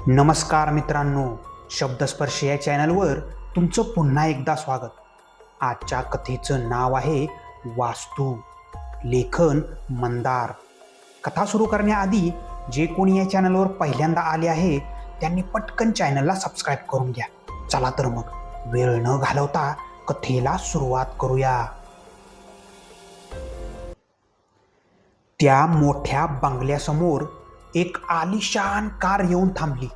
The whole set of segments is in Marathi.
नमस्कार मित्रांनो, शब्दस्पर्श या चॅनलवर तुमचं पुन्हा एकदा स्वागत. आजच्या कथेचं नाव आहे वास्तू. लेखन मंदार. कथा सुरू करण्याआधी जे कोणी या चॅनलवर पहिल्यांदा आले आहे त्यांनी पटकन चॅनलला सबस्क्राईब करून घ्या. चला तर मग वेळ न घालवता कथेला सुरुवात करूया. त्या मोठ्या बंगल्यासमोर एक आलिशान कार येऊन थांबली.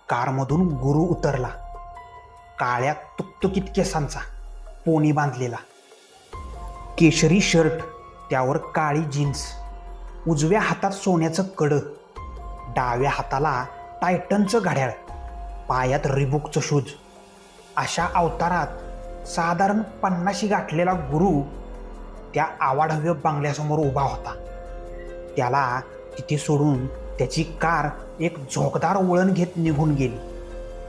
कारमधून गुरु उतरला. काळ्या तुकतुकीत केसांचा, पोनी बांधलेला, केशरी शर्ट, त्यावर काळी जीन्स, उजव्या हातात सोन्याचं कडं, डाव्या हाताला टायटनचं घड्याळ, पायात रिबूकचं शूज. अशा अवतारात साधारण 50 गाठलेला गुरु त्या आवाढव्य बंगल्यासमोर उभा होता. त्याला तिथे सोडून त्याची कार एक झोकदार वळण घेत निघून गेली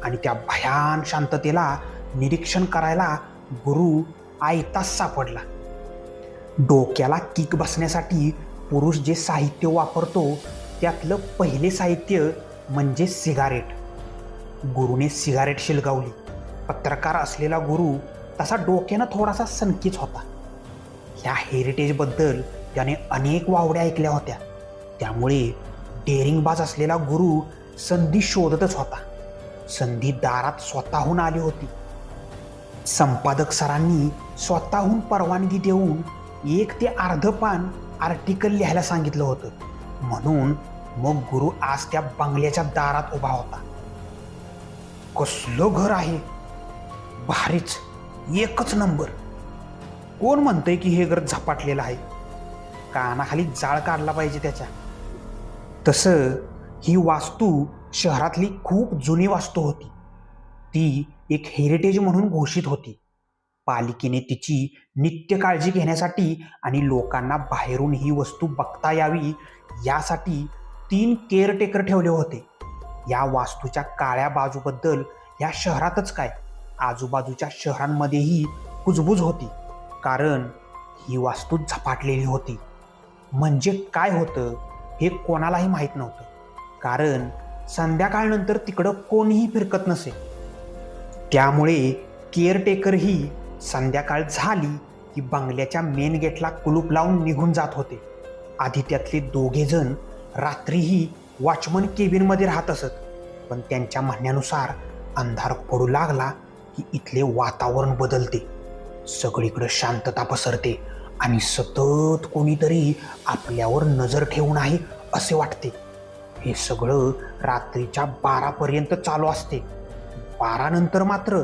आणि त्या भयान शांततेला निरीक्षण करायला गुरु आयतास सापडला. डोक्याला किक बसण्यासाठी पुरुष जे साहित्य वापरतो त्यातलं पहिले साहित्य म्हणजे सिगारेट. गुरुने सिगारेट शिलगावली. पत्रकार असलेला गुरु तसा डोक्यानं थोडासा सनकीच होता. ह्या हेरिटेजबद्दल त्याने अनेक वावड्या ऐकल्या होत्या. त्यामुळे डेअरिंगबाज असलेला गुरु संधी शोधतच होता. संधी दारात स्वतःहून आली होती. संपादक सरांनी स्वतःहून परवानगी देऊन 1 ते अर्ध पान आर्टिकल लिहायला सांगितलं होतं. म्हणून मग गुरु आज त्या बंगल्याच्या दारात उभा होता. कसलं घर आहे, भारीच, एकच नंबर. कोण म्हणतंय की हे घर झपाटलेलं आहे? कानाखाली जाळ काढला पाहिजे त्याच्या. तसं ही वास्तू शहरातली खूप जुनी वास्तू होती. ती एक हेरिटेज म्हणून घोषित होती. पालिकेने तिची नित्य काळजी घेण्यासाठी आणि लोकांना बाहेरून ही वस्तू बघता यावी यासाठी 3 केअरटेकर ठेवले होते. या वास्तूच्या काळ्या बाजूबद्दल या शहरातच काय, आजूबाजूच्या शहरांमध्येही कुजबूज होती. कारण ही वास्तू झपाटलेली होती. म्हणजे काय होतं हे कोणालाही माहीत नव्हतं. कारण संध्याकाळनंतर तिकडं कोणीही फिरकत नसे. त्यामुळे केअरटेकरही संध्याकाळ झाली की बंगल्याच्या मेन गेटला कुलूप लावून निघून जात होते. आधी त्यातले 2 जण रात्रीही वॉचमन केबिनमध्ये राहत असत. पण त्यांच्या म्हणण्यानुसार अंधार पडू लागला की इथले वातावरण बदलते. सगळीकडे शांतता पसरते आणि सतत कोणीतरी आपल्यावर नजर ठेवून आहे असे वाटते. हे सगळं रात्रीच्या 12 पर्यंत चालू असते. 12 नंतर मात्र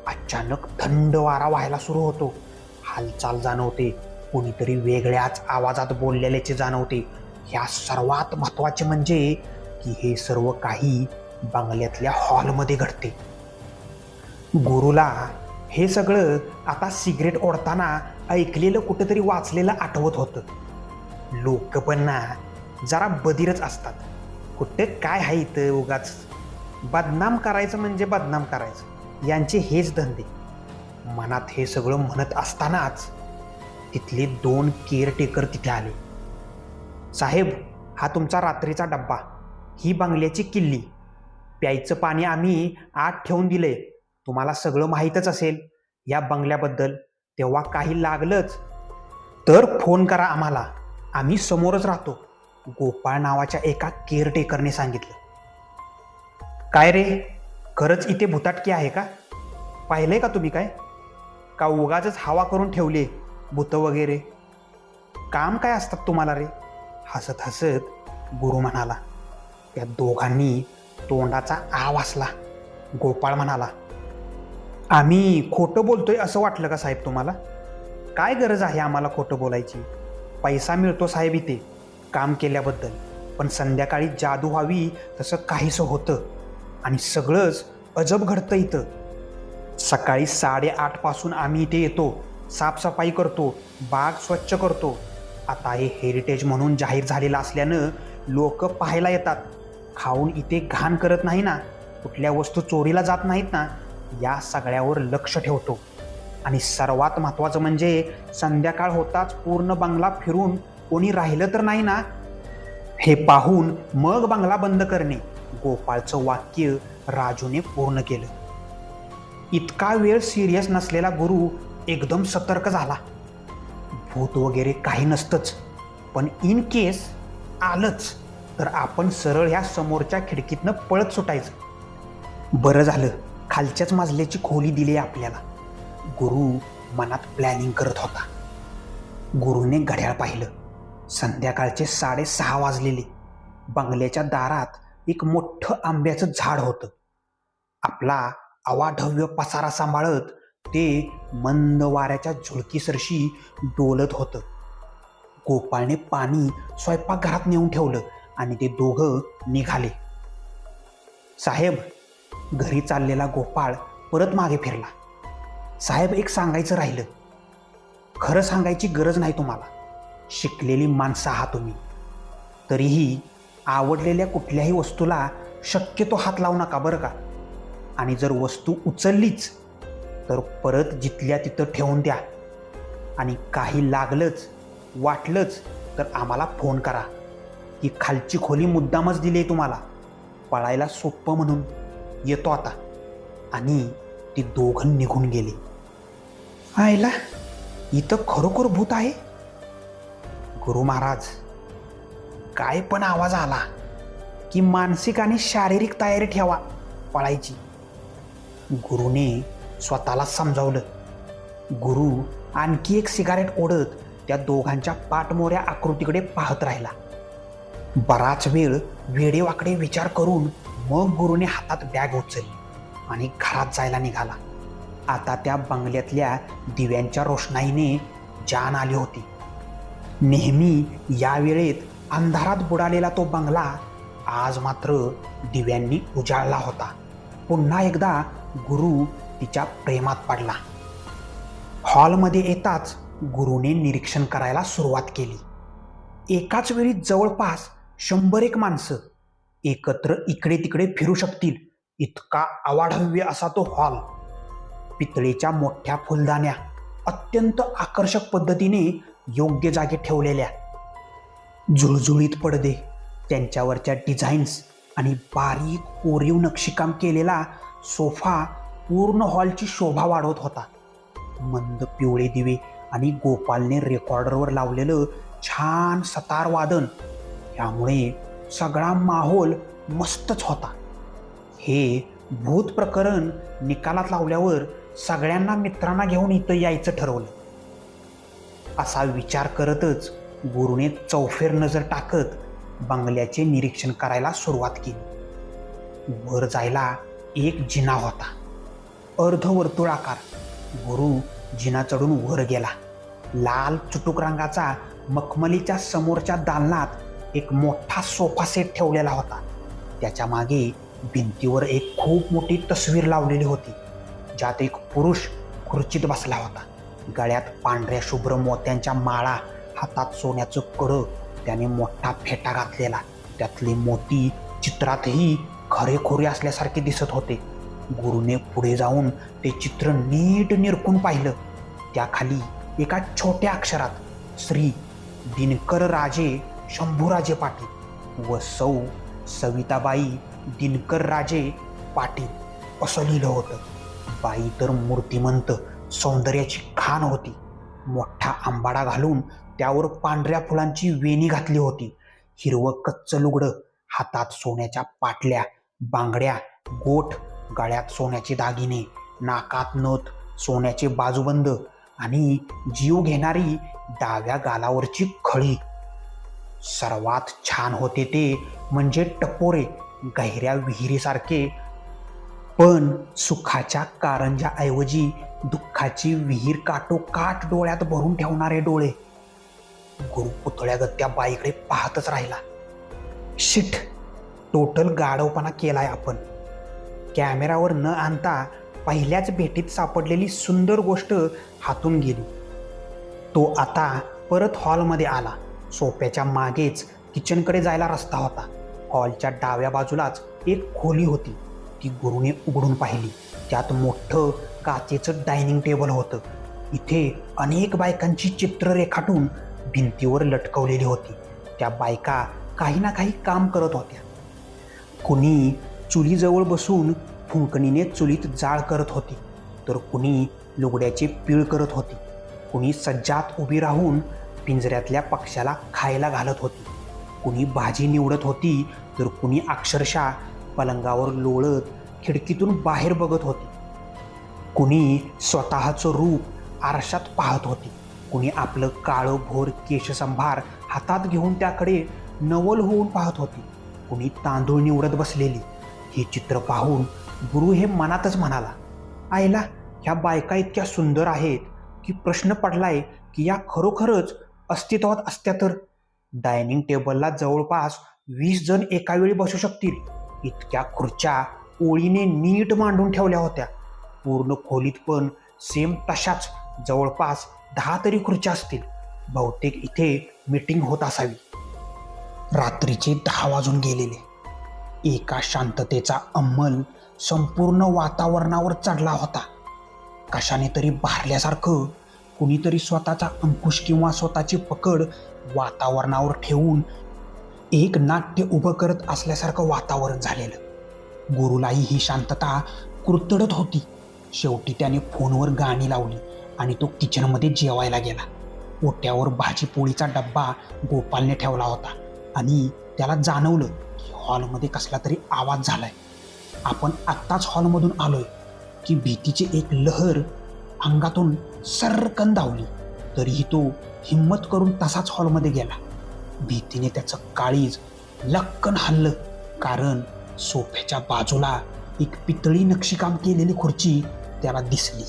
अचानक थंड वारा व्हायला सुरू होतो. हालचाल जाणवते. कोणीतरी वेगळ्याच आवाजात बोललेल्याचे जाणवते. ह्या सर्वात महत्त्वाचे म्हणजे की हे सर्व काही बंगल्यातल्या हॉलमध्ये घडते. गुरुला हे सगळं आता सिगरेट ओढताना ऐकलेलं कुठंतरी वाचलेलं आठवत होतं. लोक पण ना जरा बधीरच असतात. कुठे काय आहे इथं उगाच बदनाम करायचं म्हणजे बदनाम करायचं, यांचे हेच धंदे. मनात हे सगळं म्हणत असतानाच तिथले 2 केअरटेकर तिथे आले. साहेब, हा तुमचा रात्रीचा डब्बा, ही बंगल्याची किल्ली, प्यायचं पाणी आम्ही आत ठेवून दिलंय. तुम्हाला सगळं माहीतच असेल या बंगल्याबद्दल. तेव्हा काही लागलंच तर फोन करा आम्हाला, आम्ही समोरच राहतो, गोपाळ नावाच्या एका केअरटेकरने सांगितलं. काय रे, खरंच इथे भुताटकी आहे का? पाहिलंय का तुम्ही काय? का उगाचच हवा करून ठेवले भूतं वगैरे? काम काय असतात तुम्हाला रे? हसत हसत गुरु म्हणाला. त्या दोघांनी तोंडाचा आ वासला. गोपाळ म्हणाला, आम्ही खोटं बोलतोय असं वाटलं का साहेब तुम्हाला? काय गरज आहे आम्हाला खोटं बोलायची? पैसा मिळतो साहेब इथे काम केल्याबद्दल. पण संध्याकाळी जादू व्हावी तसं काहीसं होतं आणि सगळंच अजब घडतं इथं. सकाळी 8:30 पासून आम्ही इथे येतो, साफसफाई करतो, बाग स्वच्छ करतो. आता हे हेरिटेज म्हणून जाहीर झालेलं असल्यानं लोक पाहायला येतात. खाऊन इथे घाण करत नाही ना, कुठल्या वस्तू चोरीला जात नाहीत ना, या सगळ्यावर लक्ष ठेवतो. आणि सर्वात महत्त्वाचं म्हणजे संध्याकाळ होताच पूर्ण बंगला फिरून कोणी राहिलं तर नाही ना, हे पाहून मग बंगला बंद करणे, गोपाळचं वाक्य राजूने पूर्ण केलं. इतका वेळ सिरियस नसलेला गुरु एकदम सतर्क झाला. भूत वगैरे काही नसतंच, पण इन केस आलंच तर आपण सरळ ह्या समोरच्या खिडकीतनं पळत सुटायचं. बरं झालं खालच्याच मजल्याची खोली दिली आपल्याला, गुरु मनात प्लॅनिंग करत होता. गुरुने घड्याळ पाहिलं. संध्याकाळचे 6:30 वाजलेले. बंगल्याच्या दारात एक मोठं आंब्याचं झाड होतं. आपला अवाढव्य पसारा सांभाळत ते मंद वाऱ्याच्या झुळकीसरशी डोलत होतं. गोपाळने पाणी स्वयंपाकघरात नेऊन ठेवलं आणि ते दोघं निघाले. साहेब, घरी चाललेला गोपाळ परत मागे फिरला. साहेब, एक सांगायचं राहिलं. खरं सांगायची गरज नाही तुम्हाला, शिकलेली माणसं आहात तुम्ही. तरीही आवडलेल्या कुठल्याही वस्तूला शक्यतो हात लावू नका बरं का. आणि जर वस्तू उचललीच तर परत जिथल्या तिथं ठेवून द्या. आणि काही लागलंच वाटलंच तर आम्हाला फोन करा. ही खालची खोली मुद्दामच दिली आहे तुम्हाला, पळायला सोपं म्हणून. येतो आता. आणि ती दोघं निघून गेली. आयला, इथं खरोखर भूत आहे. गुरु महाराज, काय पण आवाज आला की मानसिक आणि शारीरिक तयारी ठेवा पळायची. गुरुने स्वतःला समजावलं. गुरु आणखी एक सिगारेट ओढत त्या दोघांच्या पाठमोऱ्या आकृतीकडे पाहत राहिला. बराच वेळ वेडेवाकडे विचार करून मग गुरुने हातात बॅग उचलली आणि घरात जायला निघाला. आता त्या बंगल्यातल्या दिव्यांच्या रोषणाईने जान आली होती. नेहमी या वेळेत अंधारात बुडालेला तो बंगला आज मात्र दिव्यांनी उजाळला होता. पुन्हा एकदा गुरु तिच्या प्रेमात पडला. हॉलमध्ये येताच गुरुने निरीक्षण करायला सुरुवात केली. एकाच वेळी जवळपास 100 माणसं एकत्र इकडे तिकडे फिरू शकतील इतका अवाढव्य असा तो हॉल. पितळेच्या मोठ्या फुलदाण्या अत्यंत आकर्षक पद्धतीने योग्य जागी ठेवलेल्या, झुळझुळीत पडदे, त्यांच्यावरच्या डिझाईन्स आणि बारीक कोरीव नक्षीकाम केलेला सोफा पूर्ण हॉलची शोभा वाढवत होता. मंद पिवळे दिवे आणि गोपालने रेकॉर्डरवर लावलेलं छान सतार वादन यामुळे सगळा माहोल मस्तच होता. हे भूत प्रकरण निकालात लावल्यावर सगळ्यांना मित्रांना घेऊन इथं यायचं ठरवलं. असा विचार करतच गुरुने चौफेर नजर टाकत बंगल्याचे निरीक्षण करायला सुरुवात केली. वर जायला एक जिना होता, अर्धवर्तुळाकार. गुरु जिना चढून वर गेला. लाल चुटूक रंगाचा मखमलीच्या समोरच्या दालनात एक मोठा सोफा सेट ठेवलेला होता. त्याच्या मागे भिंतीवर एक खूप मोठी तस्वीर लावलेली होती, ज्यात एक पुरुष खुर्चीत बसला होता. गळ्यात पांढऱ्या शुभ्र मोत्यांच्या माळा, हातात सोन्याचं कडं, त्याने मोठा फेटा घातलेला. त्यातले मोती चित्रातही खरेखुरे असल्यासारखे दिसत होते. गुरुने पुढे जाऊन ते चित्र नीट निरखून पाहिलं. त्याखाली एका छोट्या अक्षरात श्री दिनकर राजे शंभूराजे पाटील व सौ सविताबाई दिनकर राजे पाटील असं लिहिलं होतं. बाई तर मूर्तिमंत, सौंदर्याची खाण होती. मोठा आंबाडा घालून त्यावर पांढऱ्या फुलांची वेणी घातली होती. हिरवं कच्चं लुगडं, हातात सोन्याच्या पाटल्या, बांगड्या, गोठ, गळ्यात सोन्याचे दागिने, नाकात नथ, सोन्याचे बाजूबंद आणि जीव घेणारी डाव्या गालावरची खळी. सर्वात छान होते ते म्हणजे टपोरे, गहिऱ्या विहिरीसारखे, पण सुखाच्या कारंजाऐवजी दुःखाची विहीर काठोकाठ डोळ्यात भरून ठेवणारे डोळे. गुरु पुतळ्यागत त्या बाईकडे पाहतच राहिला. शिट, टोटल गाढवपणा केलाय आपण. कॅमेरावर न आणता पहिल्याच भेटीत सापडलेली सुंदर गोष्ट हातून गेली. तो आता परत हॉलमध्ये आला. सोफ्याच्या मागेच किचनकडे जायला रस्ता होता. हॉलच्या डाव्या बाजूलाच एक खोली होती. ती गुरुने उघडून पाहिली. त्यात मोठं काचेचं डायनिंग टेबल होतं. इथे अनेक बायकांची चित्र रेखाटून भिंतीवर लटकवलेली होती. त्या बायका काही ना काही काम करत होत्या. कुणी चुलीजवळ बसून फुंकणीने चुलीत जाळ करत होती, तर कुणी लुगड्याचे पीळ करत होती. कुणी सज्जात उभी राहून पिंजऱ्यातल्या पक्ष्याला खायला घालत होती. कुणी भाजी निवडत होती, तर कुणी अक्षरशः पलंगावर लोळत खिडकीतून बाहेर बघत होती. कुणी स्वतःचं रूप आरशात पाहत होती. कुणी आपलं काळं भोर केशसंभार हातात घेऊन त्याकडे नवल होऊन पाहत होती. कुणी तांदूळ निवडत बसलेली. हे चित्र पाहून गुरु हे मनातच म्हणाला, आईला ह्या बायका इतक्या सुंदर आहेत की प्रश्न पडलाय की या खरोखरच अस्तित्वात असत्या तर. डायनिंग टेबलला जवळपास 20 जण एका वेळी बसू शकतील इतक्या खुर्च्या ओळीने नीट मांडून ठेवल्या होत्या. पूर्ण खोलीत पण सेम तशाच जवळपास 10 तरी खुर्च्या असतील. बहुतेक इथे मीटिंग होत असावी. रात्रीचे 10 वाजून गेलेले. एका शांततेचा अंमल संपूर्ण वातावरणावर चढला होता. कशाने तरी भारल्यासारखं कुणीतरी स्वतःचा अंकुश किंवा स्वतःची पकड वातावरणावर ठेवून एक नाट्य उभं करत असल्यासारखं वातावरण झालेलं. गुरुलाही ही शांतता कुरतडत होती. शेवटी त्याने फोनवर गाणी लावली आणि तो किचनमध्ये जेवायला गेला. ओट्यावर भाजीपोळीचा डब्बा गोपालने ठेवला होता आणि त्याला जाणवलं की हॉलमध्ये कसला तरी आवाज झालाय. आपण आत्ताच हॉलमधून आलोय की भीतीची एक लहर अंगातून सर्रकन धावली. तरीही तो हिम्मत करून तसाच हॉलमध्ये गेला. भीतीने त्याचं काळीज लक्कन हललं, कारण सोफ्याच्या बाजूला एक पितळी नक्षीकाम केलेली खुर्ची त्याला दिसली.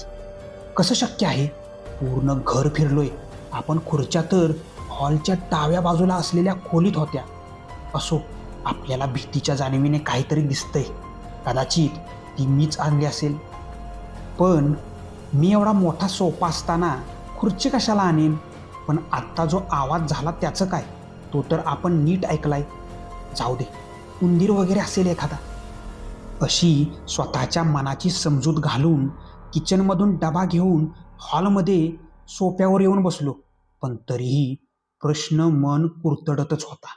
कसं शक्य आहे? पूर्ण घर फिरलोय आपण, खुर्च्या तर हॉलच्या डाव्या बाजूला असलेल्या खोलीत होत्या. असो, आपल्याला भीतीच्या जाणीवीने काहीतरी दिसतंय. कदाचित ती मीच आणली असेल. पण मी एवढा मोठा सोफा असताना खुर्ची कशाला आणेन? पण आत्ता जो आवाज झाला त्याचं काय? तो तर आपण नीट ऐकलाय. जाऊ दे, उंदीर वगैरे असेल एखादा. अशी स्वतःच्या मनाची समजूत घालून किचनमधून डबा घेऊन हॉलमध्ये सोफ्यावर येऊन बसलो. पण तरीही प्रश्न मन कुरतडतच होता.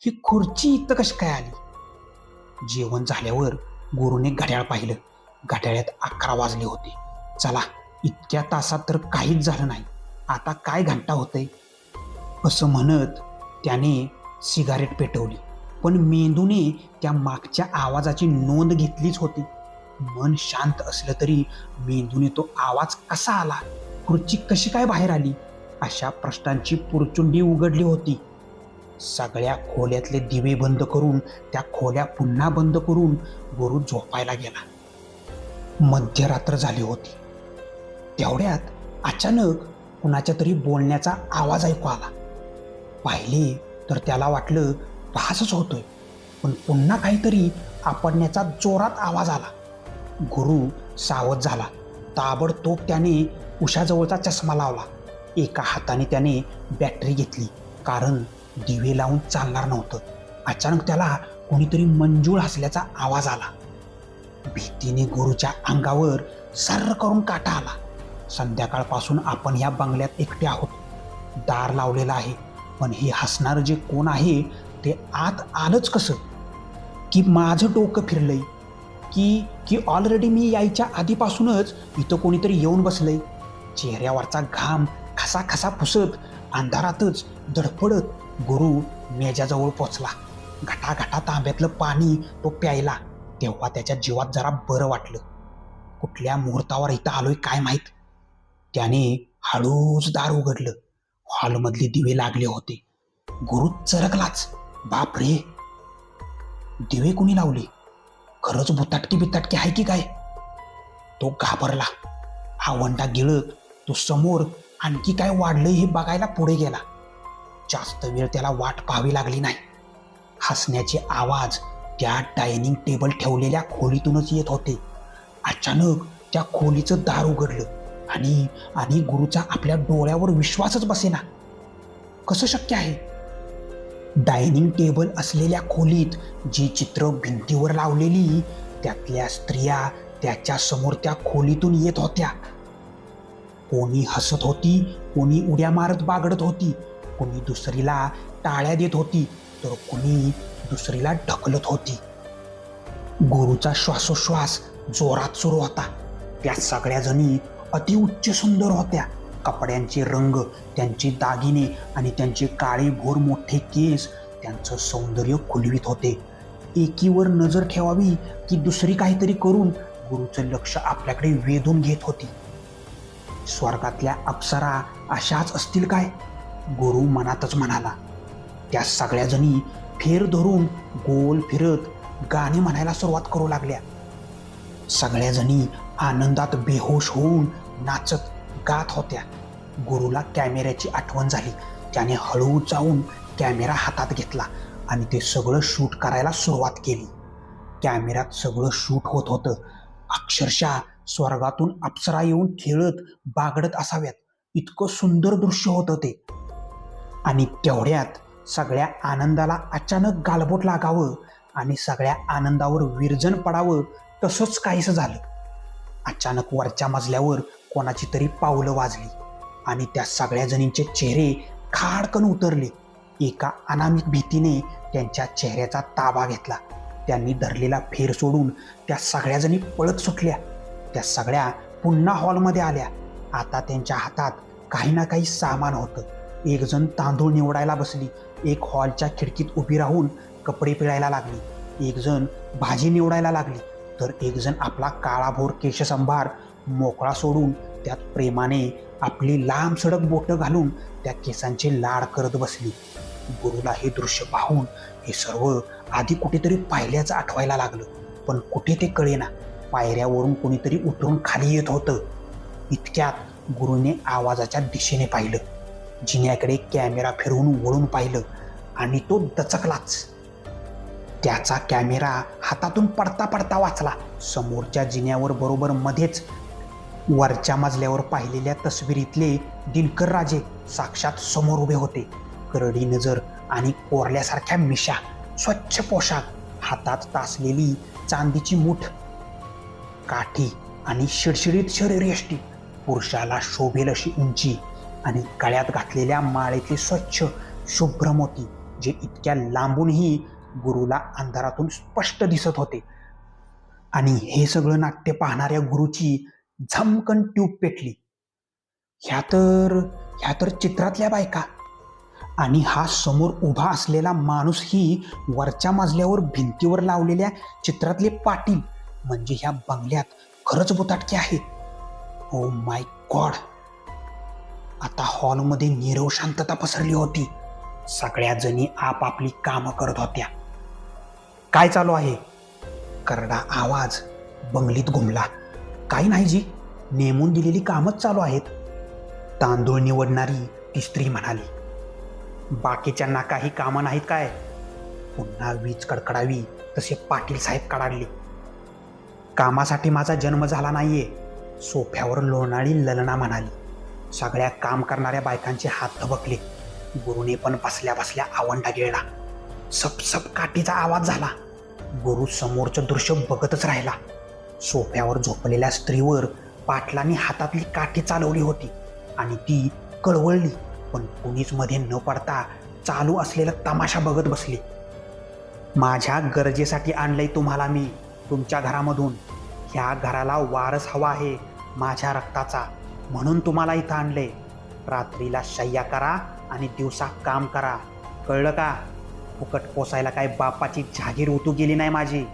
ही खुर्ची इथं कशी काय आली? जेवण झाल्यावर गुरुने घड्याळ पाहिलं. घड्याळात 11 वाजले होते. चला, इतक्या तासात तर काहीच झालं नाही, आता काय घंटा होतंय असं म्हणत त्याने सिगारेट पेटवली. पण मेंदूने त्या मागच्या आवाजाची नोंद घेतलीच होती. मन शांत असलं तरी मेंदूने तो आवाज कसा आला, खुर्ची कशी काय बाहेर आली, अशा प्रश्नांची पुरचुंडी उघडली होती. सगळ्या खोल्यातले दिवे बंद करून त्या खोल्या पुन्हा बंद करून गुरु झोपायला गेला. मध्यरात्र झाली होती. तेवढ्यात अचानक कुणाच्या तरी बोलण्याचा आवाज ऐकू आला. पाहिले तर त्याला वाटलं भासच होतोय, पण पुन्हा काहीतरी आपडण्याचा जोरात आवाज आला. गुरु सावध झाला. ताबडतोब त्याने उशाजवळचा चष्मा लावला. एका हाताने त्याने बॅटरी घेतली, कारण दिवे लावून चालणार नव्हतं. अचानक त्याला कोणीतरी मंजूळ हसल्याचा आवाज आला. भीतीने गुरुच्या अंगावर सर्र करून काटा आला. संध्याकाळपासून आपण या बंगल्यात एकटे आहोत. दार लावलेलं आहे, पण हे हसणारं जे कोण आहे ते आत आलंच कसं? की माझं डोकं फिरलंय की ऑलरेडी मी यायच्या आधीपासूनच इथं कोणीतरी येऊन बसलंय? चेहऱ्यावरचा घाम खसा पुसत अंधारातच धडपडत गुरु मेजाजवळ पोचला. घटाघटा तांब्यातलं पाणी तो प्यायला. तेव्हा त्याच्या जीवात जरा बरं वाटलं. कुठल्या मुहूर्तावर इथं आलोय काय माहीत. त्याने हळूच दार उघडलं. हॉलमधले दिवे लागले होते. गुरु चरकलाच. बापरे, दिवे कुणी लावले? खरंच बिताटकी आहे की काय? तो घाबरला. आवंडा गिळत तो समोर आणखी काय वाढलंय हे बघायला पुढे गेला. जास्त वेळ त्याला वाट पाहावी लागली नाही. हसण्याचे आवाज त्या डायनिंग टेबल ठेवलेल्या खोलीतूनच येत होते. अचानक त्या खोलीचं दार उघडलं आणि गुरुचा आपल्या डोळ्यावर विश्वासच बसेना. कसं शक्य आहे? डायनिंग टेबल असलेल्या खोलीत जी चित्र भिंतीवर लावलेली त्यातल्या स्त्रिया त्याच्या समोर त्या खोलीतून येत होत्या. कोणी हसत होती, कोणी उड्या मारत बागडत होती, कोणी दुसरीला टाळ्या देत होती, तर कुणी दुसरीला ढकलत होती. गुरुचा श्वासोश्वास जोरात सुरू होता. त्या सगळ्या जणी अतिउच्च सुंदर होत्या. कपड्यांचे रंग, त्यांचे दागिने आणि त्यांचे काळे भोर मोठे केस त्यांचं सौंदर्य खुलवीत होते. एकीवर नजर ठेवावी की दुसरी काहीतरी करून गुरुचं लक्ष आपल्याकडे वेधून घेत होती. स्वर्गातल्या अप्सरा अशाच असतील काय? गुरु मनातच म्हणाला. त्या सगळ्या जणी फेर धरून गोल फिरत गाणी म्हणायला सुरुवात करू लागल्या. सगळ्या जणी आनंदात बेहोश होऊन नाचत गात होत्या. गुरुला कॅमेऱ्याची आठवण झाली. त्याने हळू जाऊन कॅमेरा हातात घेतला आणि ते सगळं शूट करायला सुरुवात केली. कॅमेऱ्यात सगळं शूट होत होतं. अक्षरशः स्वर्गातून अप्सरा येऊन खेळत बागडत असाव्यात इतकं सुंदर दृश्य होतं ते. आणि तेवढ्यात सगळ्या आनंदाला अचानक गालबोट लागावं आणि सगळ्या आनंदावर विरजण पडावं तसंच काहीसं झालं. अचानक वरच्या मजल्यावर कोणाची तरी पावलं वाजली आणि त्या सगळ्या जणींचे चेहरे खाडकन उतरले. एका अनामिक भीतीने त्यांच्या चेहऱ्याचा ताबा घेतला. त्यांनी धरलेला फेर सोडून त्या सगळ्या जणी पळत सुटल्या. त्या सगळ्या पुन्हा हॉलमध्ये आल्या. आता त्यांच्या हातात काही ना काही सामान होतं. एक जण तांदूळ निवडायला बसली, एक हॉलच्या खिडकीत उभी राहून कपडे पिळायला लागली, एक जण भाजी निवडायला लागली, तर एक जण आपला काळाभोर केशसंभार मोकळा सोडून त्यात प्रेमाने आपली लांब सडक बोटं घालून त्या केसांचे लाड करत बसली. गुरुला हे दृश्य पाहून हे सर्व आधी कुठेतरी पाहिल्याचं आठवायला लागलं, पण कुठे ते कळेना. पायऱ्यावरून कोणीतरी उतरून खाली येत होतं. इतक्यात गुरुने आवाजाच्या दिशेने पाहिलं. जिन्याकडे कॅमेरा फिरवून वळून पाहिलं आणि तो दचकलाच. त्याचा कॅमेरा हातातून पडता पडता वाचला. समोरच्या जिन्यावर बरोबर मध्येच वरच्या मजल्यावर पाहिलेल्या तस्वीरीतले दिनकर राजे साक्षात समोर उभे होते. करडी नजर आणि कोरल्यासारख्या मिशा, स्वच्छ पोशाख, हातात तासलेली चांदीची मूठ, काठी आणि शिडशिडीत शरीरयष्टी, पुरुषाला शोभेल अशी उंची आणि गळ्यात घातलेल्या माळेतले स्वच्छ शुभ्र मोती जे इतक्या लांबूनही गुरुला अंधारातून स्पष्ट दिसत होते. आणि हे सगळं नाट्य पाहणाऱ्या गुरुची झमकन ट्यूब पेटली. ह्या तर चित्रातल्या बायका. आणि हा समोर उभा असलेला माणूसही वरच्या मजल्यावर भिंतीवर लावलेल्या चित्रातले पाटील, म्हणजे ह्या बंगल्यात खरंच बुताटके आहेत. Oh my God. आता हॉलमध्ये नीरव शांतता पसरली होती. सगळ्या जणी आपापली कामं करत होत्या. काय चालू आहे? करडा आवाज बंगलीत घुमला. काही नाही जी, नेमून दिलेली कामच चालू आहेत. तांदूळ निवडणारी ती स्त्री म्हणाली. बाकीच्यांना काही कामं नाहीत काय? पुन्हा वीज कडकडावी तसे पाटील साहेब कडाडले. कामासाठी माझा जन्म झाला नाहीये, सोफ्यावर लोळणारी ललना म्हणाली. सगळ्या काम करणाऱ्या बायकांचे हात धबकले. गुरुने पण बसल्या बसल्या आवंढा गिळला. सपसप काठीचा आवाज झाला. गुरु समोरचं दृश्य बघतच राहिला. सोफ्यावर झोपलेल्या स्त्रीवर पाटलांनी हातातली काठी चालवली होती आणि ती कळवळली, पण कुणीच मध्ये न पडता चालू असलेला तमाशा बघत बसली. माझ्या गरजेसाठी आणलंय तुम्हाला मी तुमच्या घरामधून. ह्या घराला वारस हवा आहे माझ्या रक्ताचा, म्हणून तुम्हाला इथं आणलंय. रात्रीला शय्या करा आणि दिवसा काम करा, कळलं का? फुकट पोसायला काय बापाची जागीर उतू गेली नाही माझी.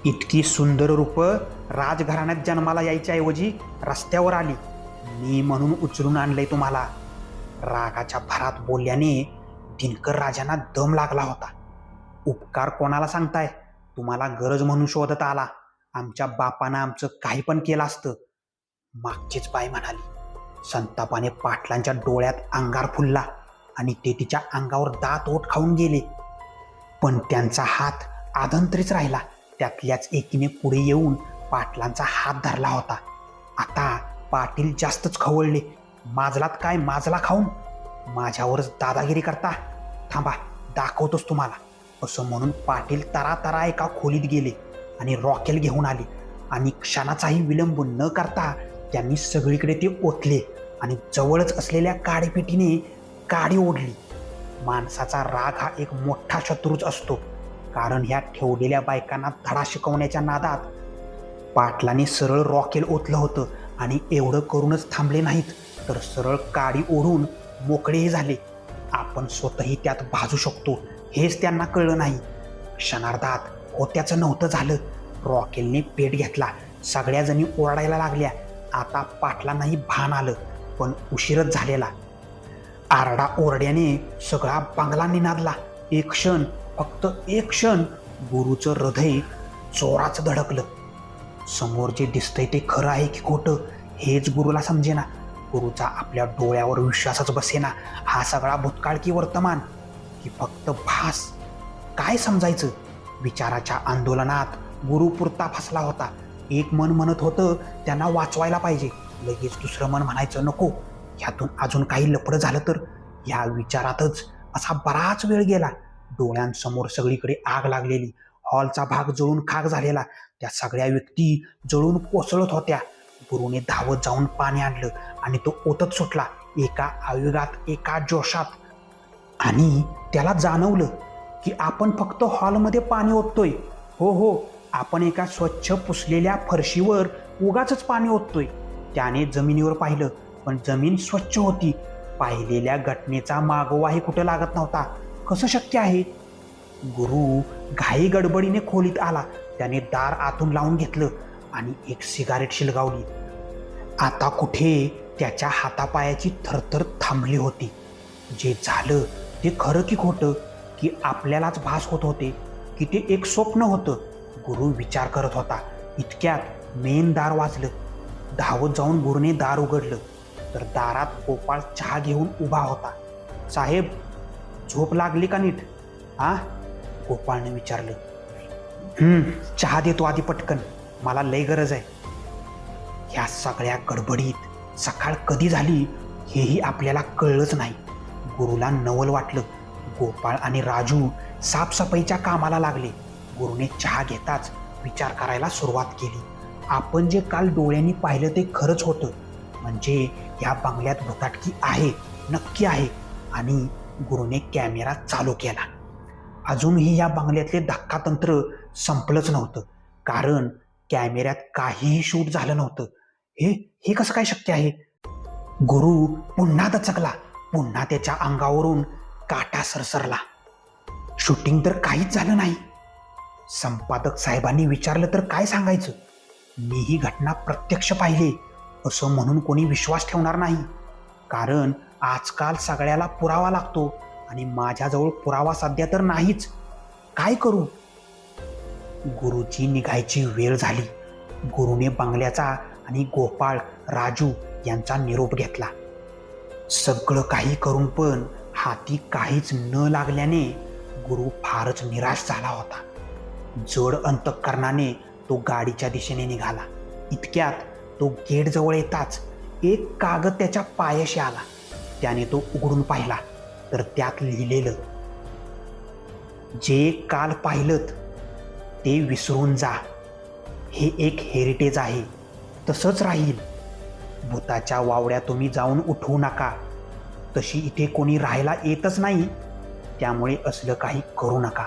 इतकी सुंदर रूपं राजघराण्यात जन्माला यायच्या ऐवजी रस्त्यावर आली. मी म्हणून उचलून आणलंय तुम्हाला. रागाच्या भरात बोलल्याने दिनकर राजांना दम लागला होता. उपकार कोणाला सांगताय? तुम्हाला गरज म्हणून शोधत आला. आमच्या बापानं आमचं काही पण केलं असतं, मागचीच बाई म्हणाली. संतापाने पाटलांच्या डोळ्यात अंगार फुलला आणि ते तिच्या अंगावर दात ओठ खाऊन गेले. पण त्यांचा हात आदंतरीच राहिला. त्यातल्याच एकीने पुढे येऊन पाटलांचा हात धरला होता. आता पाटील जास्तच खवळले. माजलात काय माजला खाऊन? माझ्यावरच दादागिरी करता? थांबा, दाखवतोच तुम्हाला, असं म्हणून पाटील तरा एका खोलीत गेले आणि रॉकेल घेऊन आले. आणि क्षणाचाही विलंब न करता त्यांनी सगळीकडे ते ओतले आणि जवळच असलेल्या काडीपेटीने काडी ओढली. माणसाचा राग हा एक मोठा शत्रूच असतो, कारण ह्या ठेवलेल्या बायकांना धडा शिकवण्याच्या नादात पाटलाने सरळ रॉकेल ओतलं होतं आणि एवढं करूनच थांबले नाहीत, तर सरळ काडी ओढून मोकळेही झाले. आपण स्वतःही त्यात भाजू शकतो हेच त्यांना कळलं नाही. क्षणार्धात होत्याचं नव्हतं झालं. रॉकेलने पेट घेतला. सगळ्या जणी ओरडायला लागल्या. आता पाटलांनाही भान आलं, पण उशीरच झालेला. आरडा ओरड्याने सगळा बंगला निनादला. एक क्षण, फक्त एक क्षण, गुरुचं हृदय जोराचं धडकलं. समोर जे दिसतंय ते खरं आहे की खोटं हेच गुरुला समजेना. गुरुचा आपल्या डोळ्यावर विश्वासच बसेना. हा सगळा भूतकाळ की वर्तमान की फक्त भास? काय समजायचं? विचाराच्या आंदोलनात गुरु पुरता फसला होता. एक मन म्हणत होतं त्यांना वाचवायला पाहिजे, लगेच दुसरं मन म्हणायचं नको, ह्यातून अजून काही लफडं झालं तर. या विचारातच असा बराच वेळ गेला. डोळ्यांसमोर सगळीकडे आग लागलेली. हॉलचा भाग जळून खाक झालेला. त्या सगळ्या व्यक्ती जळून कोसळत होत्या. गुरुने धावत जाऊन पाणी आणलं आणि तो ओतत सुटला, एका आवेगात, एका जोशात. आणि त्याला जाणवलं की आपण फक्त हॉलमध्ये पाणी ओततोय. हो, आपण एका स्वच्छ पुसलेल्या फरशीवर उगाचच पाणी ओततोय. त्याने जमिनीवर पाहिलं, पण जमीन स्वच्छ होती. पाहिलेल्या घटनेचा मागोवाही कुठं लागत नव्हता. कसं शक्य आहे? गुरु घाई गडबडीने खोलीत आला. त्याने दार आतून लावून घेतलं आणि एक सिगारेट शिलगावली. आता कुठे त्याच्या हातापायाची थरथर थांबली होती. जे झालं ते खरं की खोटं, की आपल्यालाच भास होत होते, की ते एक स्वप्न होतं? गुरु विचार करत होता. इतक्यात मेन दार वाजलं. धावत जाऊन गुरुने दार उघडलं, तर दारात गोपाळ चहा घेऊन उभा होता. साहेब, झोप लागली का नीट? हा, गोपाळने विचारलं. चहा देतो आधी पटकन, मला लय गरज आहे. ह्या सगळ्या गडबडीत सकाळ कधी झाली हेही आपल्याला कळलंच नाही. गुरुला नवल वाटलं. गोपाळ आणि राजू साफसफाईच्या कामाला लागले. गुरुने चहा घेताच विचार करायला सुरुवात केली. आपण जे काल डोळ्यांनी पाहिलं ते खरंच होतं. म्हणजे या बंगल्यात भुताटकी आहे, नक्की आहे. आणि गुरुने कॅमेरा चालू केला. अजूनही या बंगल्यातले धक्कातंत्र संपलंच नव्हतं, कारण कॅमेऱ्यात काहीही शूट झालं नव्हतं. हे कसं काय शक्य आहे? गुरु पुन्हा दचकला. पुन्हा त्याच्या अंगावरून काटा सरसरला. शूटिंग तर काहीच झालं नाही. संपादक साहेबांनी विचारलं तर काय सांगायचं? मी ही घटना प्रत्यक्ष पाहिली असं म्हणून कोणी विश्वास ठेवणार नाही, कारण आजकाल सगळ्याला पुरावा लागतो आणि माझ्याजवळ पुरावा सध्या तर नाहीच. काय करू? गुरुची निघायची वेळ झाली. गुरुने बंगल्याचा आणि गोपाळ, राजू यांचा निरोप घेतला. सगळं काही करून पण हाती काहीच न लागल्याने गुरु फारच निराश झाला होता. जड अंतःकरणाने तो गाडीच्या दिशेने निघाला. इतक्यात तो गेटजवळ येताच एक कागद त्याच्या पायाशी आला. त्याने तो उघडून पाहिला, तर त्यात लिहिलेलं, जे काल पाहिलंत ते विसरून जा. हे एक हेरिटेज आहे, तसंच राहील. भूताच्या वावड्या तुम्ही जाऊन उठवू नका. तशी इथे कोणी राहायला येतच नाही, त्यामुळे असलं काही करू नका.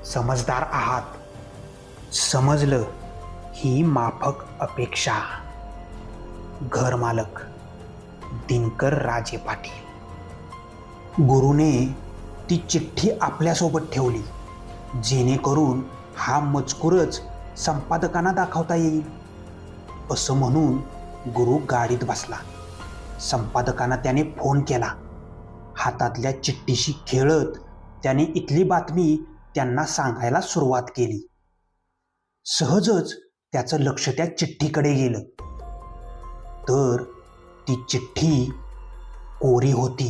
समजदार आहात? समजलं. ही माफक अपेक्षा. घरमालक दिनकर राजे पाटील. गुरुने ती चिठ्ठी आपल्यासोबत ठेवली, जेणेकरून हा मजकूरच संपादकांना दाखवता येईल. असं म्हणून गुरु गाडीत बसला. संपादकांना त्याने फोन केला. हातातल्या चिठ्ठीशी खेळत त्याने इथली बातमी त्यांना सांगायला सुरुवात केली. सहजच त्याचं लक्ष त्या चिठ्ठीकडे गेलं, तर ती चिठ्ठी कोरी होती.